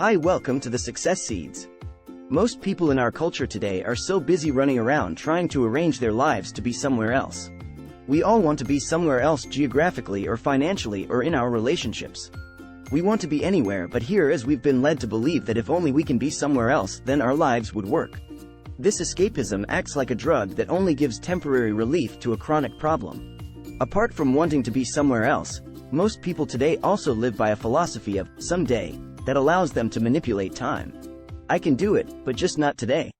Hi, welcome to the Success Seeds. Most people in our culture today are so busy running around trying to arrange their lives to be somewhere else. We all want to be somewhere else geographically or financially or in our relationships. We want to be anywhere but here, as we've been led to believe that if only we can be somewhere else, then our lives would work. This escapism acts like a drug that only gives temporary relief to a chronic problem. Apart from wanting to be somewhere else, most people today also live by a philosophy of someday that allows them to manipulate time. I can do it, but just not today.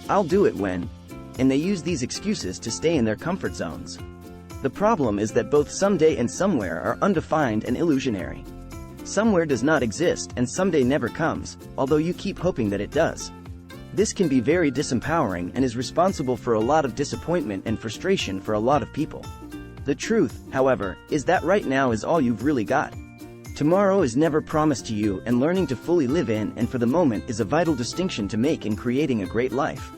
I'll do it when. And they use these excuses to stay in their comfort zones. The problem is that both someday and somewhere are undefined and illusionary. Somewhere does not exist and someday never comes, although you keep hoping that it does. This can be very disempowering and is responsible for a lot of disappointment and frustration for a lot of people. The truth, however, is that right now is all you've really got. Tomorrow is never promised to you, and learning to fully live in and for the moment is a vital distinction to make in creating a great life.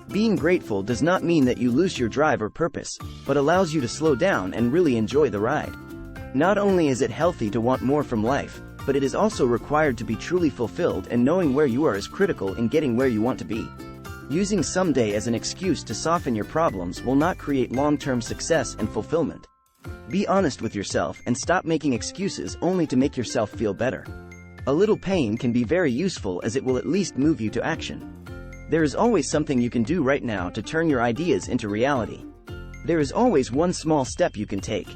Being grateful does not mean that you lose your drive or purpose, but allows you to slow down and really enjoy the ride. Not only is it healthy to want more from life, but it is also required to be truly fulfilled, and knowing where you are is critical in getting where you want to be. Using someday as an excuse to soften your problems will not create long-term success and fulfillment. Be honest with yourself and stop making excuses only to make yourself feel better. A little pain can be very useful, as it will at least move you to action. There is always something you can do right now to turn your ideas into reality. There is always one small step you can take.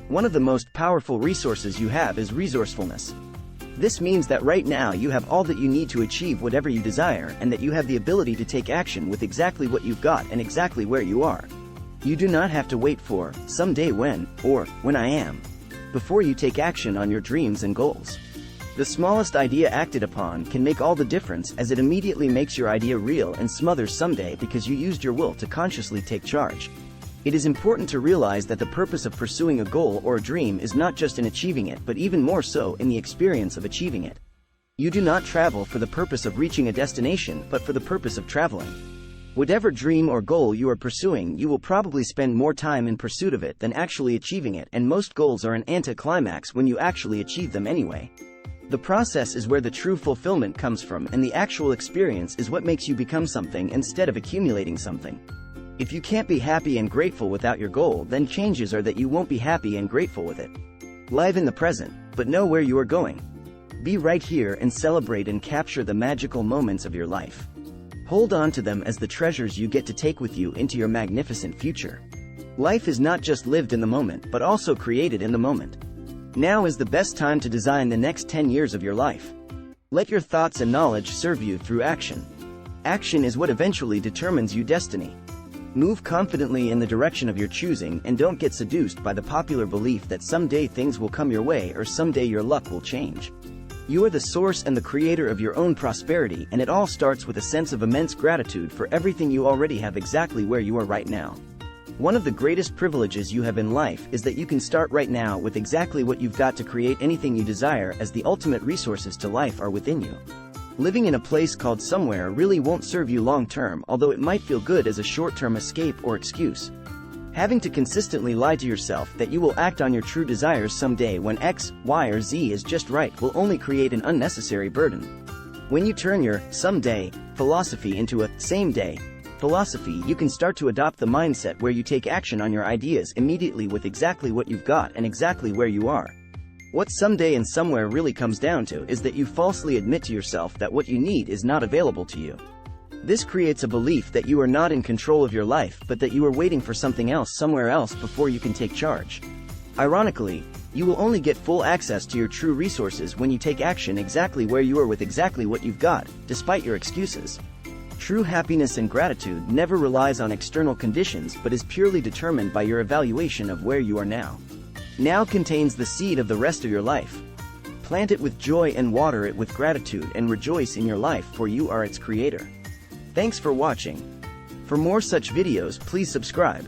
One of the most powerful resources you have is resourcefulness. This means that right now you have all that you need to achieve whatever you desire, and that you have the ability to take action with exactly what you've got and exactly where you are. You do not have to wait for someday when, or when I am, before you take action on your dreams and goals. The smallest idea acted upon can make all the difference, as it immediately makes your idea real and smothers someday because you used your will to consciously take charge. It is important to realize that the purpose of pursuing a goal or a dream is not just in achieving it, but even more so in the experience of achieving it. You do not travel for the purpose of reaching a destination, but for the purpose of traveling. Whatever dream or goal you are pursuing, you will probably spend more time in pursuit of it than actually achieving it, and most goals are an anticlimax when you actually achieve them anyway. The process is where the true fulfillment comes from, and the actual experience is what makes you become something instead of accumulating something. If you can't be happy and grateful without your goal, then chances are that you won't be happy and grateful with it. Live in the present, but know where you are going. Be right here and celebrate and capture the magical moments of your life. Hold on to them as the treasures you get to take with you into your magnificent future. Life is not just lived in the moment, but also created in the moment. Now is the best time to design the next 10 years of your life. Let your thoughts and knowledge serve you through action. Action is what eventually determines your destiny. Move confidently in the direction of your choosing, and don't get seduced by the popular belief that someday things will come your way or someday your luck will change. You are the source and the creator of your own prosperity, and it all starts with a sense of immense gratitude for everything you already have exactly where you are right now. One of the greatest privileges you have in life is that you can start right now with exactly what you've got to create anything you desire, as the ultimate resources to life are within you. Living in a place called somewhere really won't serve you long term, although it might feel good as a short-term escape or excuse. Having to consistently lie to yourself that you will act on your true desires someday when X, Y, or Z is just right will only create an unnecessary burden. When you turn your someday philosophy into a same-day philosophy, you can start to adopt the mindset where you take action on your ideas immediately with exactly what you've got and exactly where you are. What someday and somewhere really comes down to is that you falsely admit to yourself that what you need is not available to you. This creates a belief that you are not in control of your life, but that you are waiting for something else somewhere else before you can take charge. Ironically, you will only get full access to your true resources when you take action exactly where you are with exactly what you've got, despite your excuses. True happiness and gratitude never relies on external conditions, but is purely determined by your evaluation of where you are now. Now contains the seed of the rest of your life. Plant it with joy and water it with gratitude, and rejoice in your life, for you are its creator. Thanks for watching. For more such videos, please subscribe.